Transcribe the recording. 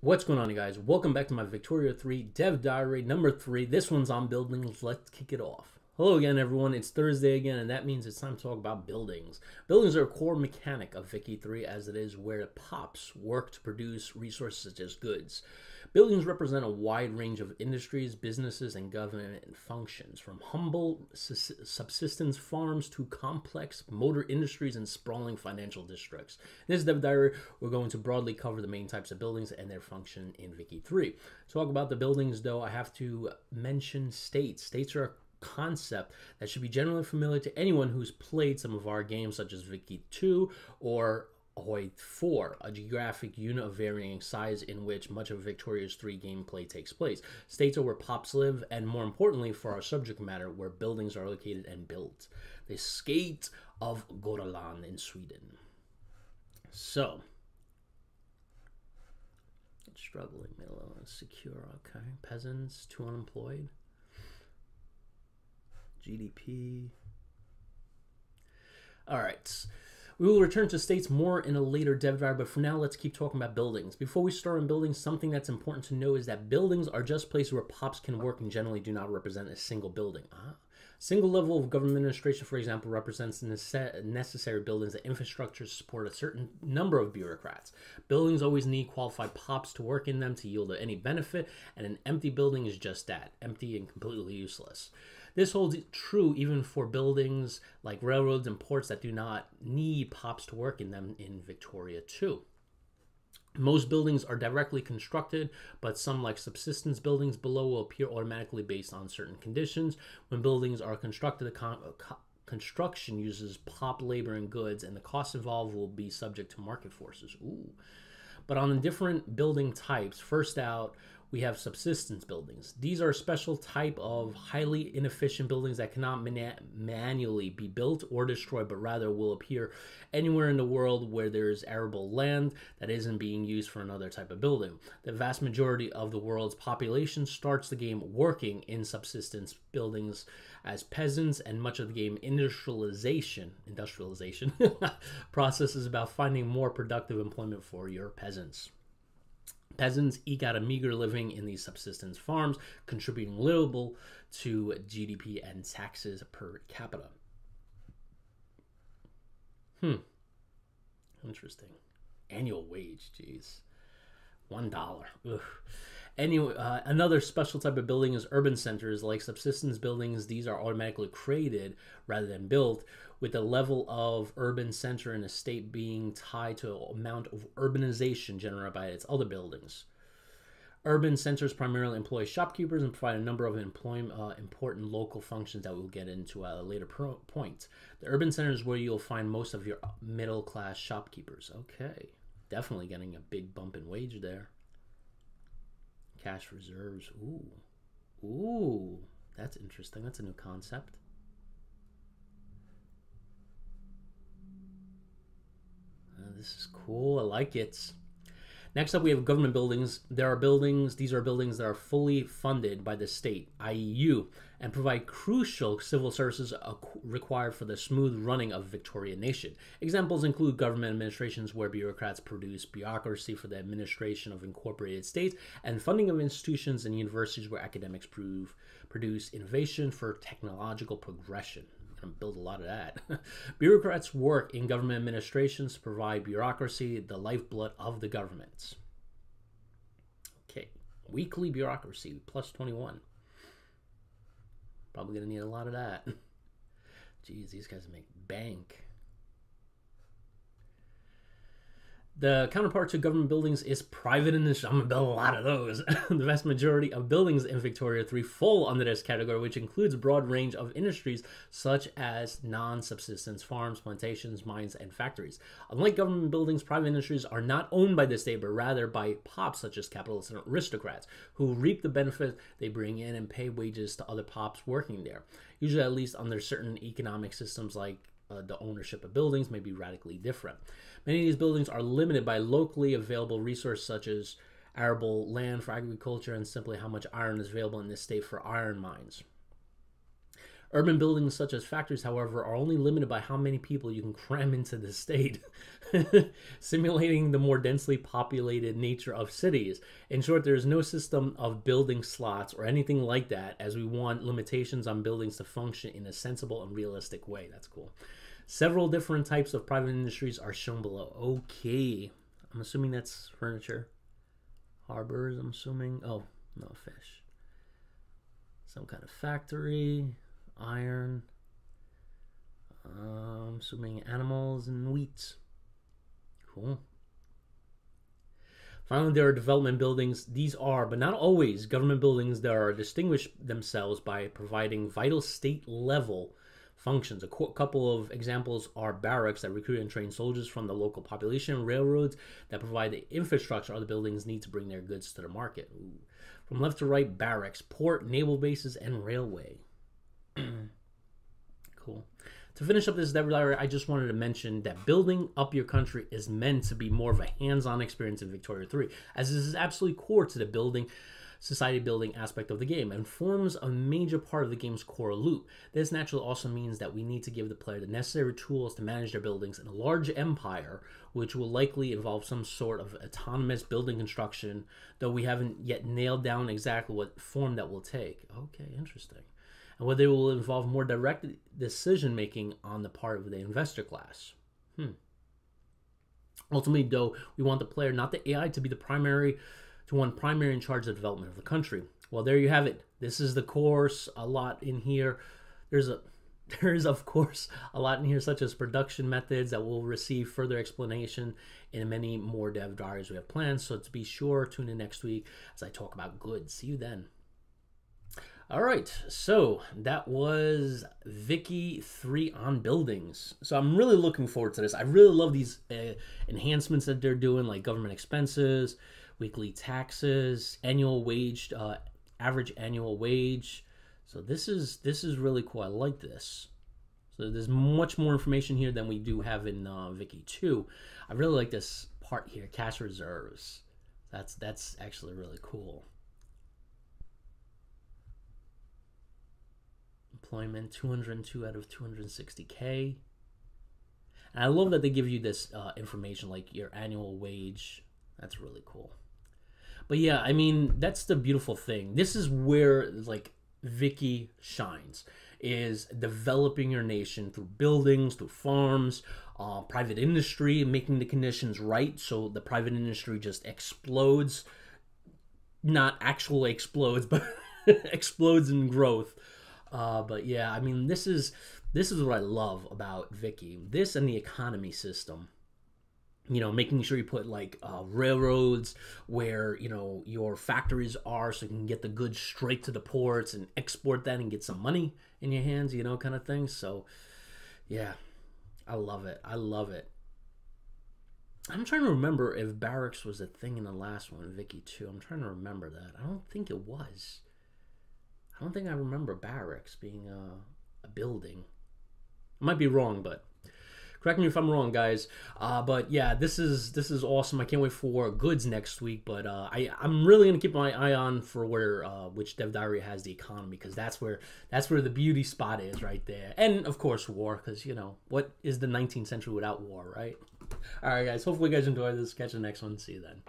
What's going on, you guys? Welcome back to my Victoria 3 Dev Diary number 3. This one's on buildings. Let's kick it off. Hello again, everyone. It's Thursday again, and that means it's time to talk about buildings. Buildings are a core mechanic of Vicky 3, as it is where pops work to produce resources such as goods. Buildings represent a wide range of industries, businesses, and government functions, from humble subsistence farms to complex motor industries and sprawling financial districts. In this Dev Diary, we're going to broadly cover the main types of buildings and their function in Vicky 3. To talk about the buildings, though, I have to mention states. States are a concept that should be generally familiar to anyone who's played some of our games, such as Vicky 2 or Ahoy 4, a geographic unit of varying size in which much of Victoria's 3 gameplay takes place. States are where pops live, and more importantly for our subject matter, where buildings are located and built. The state of Gotaland in Sweden. So, struggling, middle, secure, okay. Peasants, 2 unemployed. GDP. All right. We will return to states more in a later Dev Diary, but for now, let's keep talking about buildings. Before we start on buildings, something that's important to know is that buildings are just places where pops can work and generally do not represent a single building. Single level of government administration, for example, represents necessary buildings that infrastructure support a certain number of bureaucrats. Buildings always need qualified pops to work in them to yield any benefit, and an empty building is just that, empty and completely useless. This holds true even for buildings like railroads and ports that do not need pops to work in them in Victoria 2. Most buildings are directly constructed, but some, like subsistence buildings below, will appear automatically based on certain conditions. When buildings are constructed, the construction uses pop labor and goods, and the costs involved will be subject to market forces. Ooh. But on the different building types, first out, we have subsistence buildings. These are a special type of highly inefficient buildings that cannot manually be built or destroyed, but rather will appear anywhere in the world where there is arable land that isn't being used for another type of building. The vast majority of the world's population starts the game working in subsistence buildings as peasants, and much of the game industrialization process is about finding more productive employment for your peasants. Peasants eke out a meager living in these subsistence farms, contributing little to GDP and taxes per capita. Interesting. Annual wage, geez. $1. Ugh. Anyway, another special type of building is urban centers. Like subsistence buildings, these are automatically created rather than built, with the level of urban center in a state being tied to the amount of urbanization generated by its other buildings. Urban centers primarily employ shopkeepers and provide a number of important local functions that we'll get into at a later point. The urban center is where you'll find most of your middle-class shopkeepers. Okay, definitely getting a big bump in wage there. Cash reserves. Ooh, that's interesting. That's a new concept. This is cool. I like it. Next up, we have government buildings. These are buildings that are fully funded by the state, i.e. you, and provide crucial civil services required for the smooth running of Victoria Nation. Examples include government administrations where bureaucrats produce bureaucracy for the administration of incorporated states, and funding of institutions and universities where academics produce innovation for technological progression. Build a lot of that. Bureaucrats work in government administrations to provide bureaucracy, the lifeblood of the government. Okay, weekly bureaucracy, plus 21. Probably gonna need a lot of that. Geez, these guys make bank. The counterpart to government buildings is private initiative. I'm going to build a lot of those. The vast majority of buildings in Victoria 3 fall under this category, which includes a broad range of industries such as non-subsistence farms, plantations, mines, and factories. Unlike government buildings, private industries are not owned by the state, but rather by pops such as capitalists and aristocrats, who reap the benefit they bring in and pay wages to other pops working there, usually at least under certain economic systems like the ownership of buildings may be radically different. Many of these buildings are limited by locally available resources such as arable land for agriculture and simply how much iron is available in this state for iron mines. Urban buildings such as factories, however, are only limited by how many people you can cram into the state, simulating the more densely populated nature of cities. In short, there is no system of building slots or anything like that, as we want limitations on buildings to function in a sensible and realistic way. That's cool. Several different types of private industries are shown below. Okay. I'm assuming that's furniture. Harbors, I'm assuming. Oh, no, fish. Some kind of factory. Iron. I'm assuming animals and wheat. Cool. Finally, there are development buildings. These are, but not always, government buildings that are distinguished themselves by providing vital state-level functions. A couple of examples are barracks that recruit and train soldiers from the local population, railroads that provide the infrastructure other buildings need to bring their goods to the market. Ooh. From left to right, barracks, port, naval bases, and railway. Cool. To finish up this diary, I just wanted to mention that building up your country is meant to be more of a hands-on experience in Victoria 3, as this is absolutely core to the building, society building aspect of the game and forms a major part of the game's core loop. This naturally also means that we need to give the player the necessary tools to manage their buildings in a large empire, which will likely involve some sort of autonomous building construction, though we haven't yet nailed down exactly what form that will take. Okay, interesting. And whether it will involve more direct decision-making on the part of the investor class. Ultimately, though, we want the player, not the AI, to be the primary in charge of development of the country. Well, there you have it. This is the course. A lot in here. There is, of course, a lot in here, such as production methods that will receive further explanation in many more dev diaries we have planned. So to be sure, tune in next week as I talk about goods. See you then. All right, so that was Vicky 3 on buildings. So I'm really looking forward to this. I really love these enhancements that they're doing, like government expenses, weekly taxes, annual wage, average annual wage. So this is really cool. I like this. So there's much more information here than we do have in Vicky 2. I really like this part here, cash reserves. That's actually really cool. Employment, 202 out of 260K. And I love that they give you this information, like your annual wage. That's really cool. But yeah, I mean, that's the beautiful thing. This is where, like, Vicky shines, is developing your nation through buildings, through farms, private industry, making the conditions right so the private industry just explodes. Not actually explodes, but explodes in growth. But yeah, I mean, this is what I love about Vicky. This and the economy system. You know, making sure you put like railroads where, you know, your factories are, so you can get the goods straight to the ports and export that and get some money in your hands, you know, kind of thing. So yeah, I love it. I love it. I'm trying to remember if barracks was a thing in the last one, Vicky 2. I'm trying to remember that. I don't think it was. I don't think I remember barracks being a building. I might be wrong, but correct me if I'm wrong, guys. But yeah, this is awesome. I can't wait for goods next week. But I'm really gonna keep my eye on for where which dev diary has the economy, because that's where the beauty spot is right there. And of course war, because you know what is the 19th century without war, right? All right, guys. Hopefully you guys enjoyed this. Catch the next one. See you then.